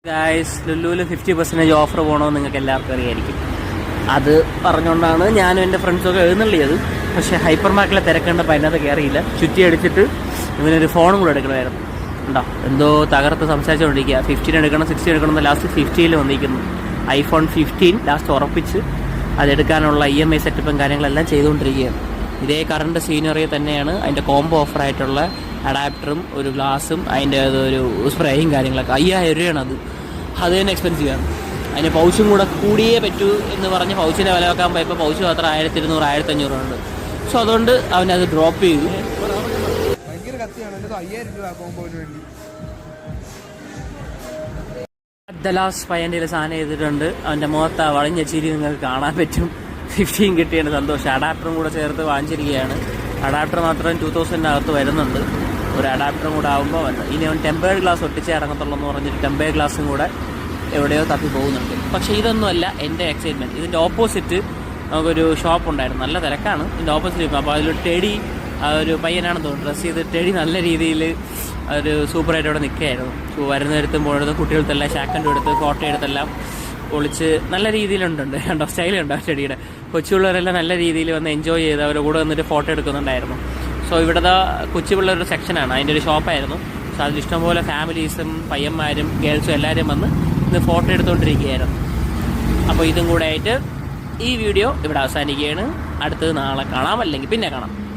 Guys, ലുലുവിൽ 50% offer പോകണമെന്ന് നിങ്ങൾക്ക് എല്ലാവർക്കും അറിയായിരിക്കും. അത് പറഞ്ഞുകൊണ്ടാണ് ഞാനും എൻ്റെ ഫ്രണ്ട്സൊക്കെ എഴുന്നള്ളിയത്. പക്ഷേ ഹൈപ്പർ മാർക്കറ്റിലെ തിരക്കേണ്ടപ്പോൾ അതിനകത്ത് കയറിയില്ല. ചുറ്റി അടിച്ചിട്ട് ഇവനൊരു ഫോണും കൂടെ എടുക്കണമായിരുന്നു. ഉണ്ടോ, എന്തോ തകർത്ത് സംസാരിച്ചുകൊണ്ടിരിക്കുക. 15 എടുക്കണം, 16 എടുക്കണം എന്ന് ലാസ്റ്റ് 50 വന്നിരിക്കുന്നു. iPhone 15 ലാസ്റ്റ് ഉറപ്പിച്ച് അതെടുക്കാനുള്ള EMI സെറ്റപ്പും കാര്യങ്ങളെല്ലാം ചെയ്തുകൊണ്ടിരിക്കുകയാണ്. ഇതേ കറണ്ട് സീനറിയെ തന്നെയാണ് അതിൻ്റെ കോംബോ ഓഫറായിട്ടുള്ള അഡാപ്റ്ററും ഒരു ഗ്ലാസും അതിൻ്റെ ഒരു സ്പ്രേയും കാര്യങ്ങളൊക്കെ. 5000 രൂപയാണ് അത് തന്നെ എക്സ്പെൻസീവ് ആണ്. അതിന് പൗച്ചും കൂടെ കൂടിയേ പറ്റൂ എന്ന് പറഞ്ഞ് പൗച്ചിനെ വില വെക്കാൻ പോയപ്പോൾ പൗച്ച് മാത്രം 1200 1500 ഉണ്ട്. സോ അതുകൊണ്ട് അവനത് ഡ്രോപ്പ് ചെയ്തു. ദലാസ് പയ്യൻ്റെ സാധനം ചെയ്തിട്ടുണ്ട്. അവൻ്റെ മുഖത്ത് വളഞ്ഞ ചിരി നിങ്ങൾക്ക് കാണാൻ പറ്റും. 15 കിട്ടിയാണ് സന്തോഷം. അഡാപ്റ്ററും കൂടെ ചേർത്ത് വാങ്ങിച്ചിരിക്കുകയാണ്. അഡാപ്റ്റർ മാത്രം 2000 വരുന്നുണ്ട്. ഒരു അഡാപ്റ്ററും കൂടെ ആകുമ്പോൾ വന്ന് ഇനി അവൻ ടെമ്പേർഡ് ഗ്ലാസ് ഒട്ടിച്ചേ ഇറങ്ങത്തുള്ളൂ എന്ന് പറഞ്ഞിട്ട് ടെമ്പേർഡ് ഗ്ലാസും കൂടെ എവിടെയോ തപ്പി പോകുന്നുണ്ട്. പക്ഷേ ഇതൊന്നുമല്ല എൻ്റെ എക്സൈറ്റ്മെൻറ്റ്. ഇതിൻ്റെ ഓപ്പോസിറ്റ് നമുക്കൊരു ഷോപ്പ് ഉണ്ടായിരുന്നു. നല്ല തിരക്കാണ് ഇതിൻ്റെ ഓപ്പോസിറ്റ്. അപ്പോൾ അതിലൊരു ടെഡി, ഒരു പയ്യനാണെന്ന് തോന്നുന്നു, ഡ്രസ്സ് ചെയ്ത് ടെഡി നല്ല രീതിയിൽ ഒരു സൂപ്പറായിട്ട് അവിടെ നിൽക്കുകയായിരുന്നു. വരുന്നിടത്തും പോകുന്നിടത്തും കുട്ടികൾക്കെല്ലാം ഷാക്കൻ്റെ എടുത്ത് ഫോട്ടോ എടുത്തെല്ലാം ഒളിച്ച് നല്ല രീതിയിലുണ്ട്. കണ്ടോ, സ്റ്റൈലുണ്ടോ ടെഡിയുടെ. കൊച്ചുപിള്ളേരെല്ലാം നല്ല രീതിയിൽ വന്ന് എൻജോയ് ചെയ്ത് അവരുടെ കൂടെ വന്നിട്ട് ഫോട്ടോ എടുക്കുന്നുണ്ടായിരുന്നു. സോ ഇവിടുത്തെ കൊച്ചുപിള്ളേരുടെ സെക്ഷനാണ്, അതിൻ്റെ ഒരു ഷോപ്പായിരുന്നു. സോ അതിൽ ഇഷ്ടംപോലെ ഫാമിലീസും പയ്യന്മാരും ഗേൾസും എല്ലാവരും വന്ന് ഇന്ന് ഫോട്ടോ എടുത്തുകൊണ്ടിരിക്കുകയായിരുന്നു. അപ്പോൾ ഇതും കൂടെ ആയിട്ട് ഈ വീഡിയോ ഇവിടെ അവസാനിക്കുകയാണ്. അടുത്തത് നാളെ കാണാം, അല്ലെങ്കിൽ പിന്നെ കാണാം.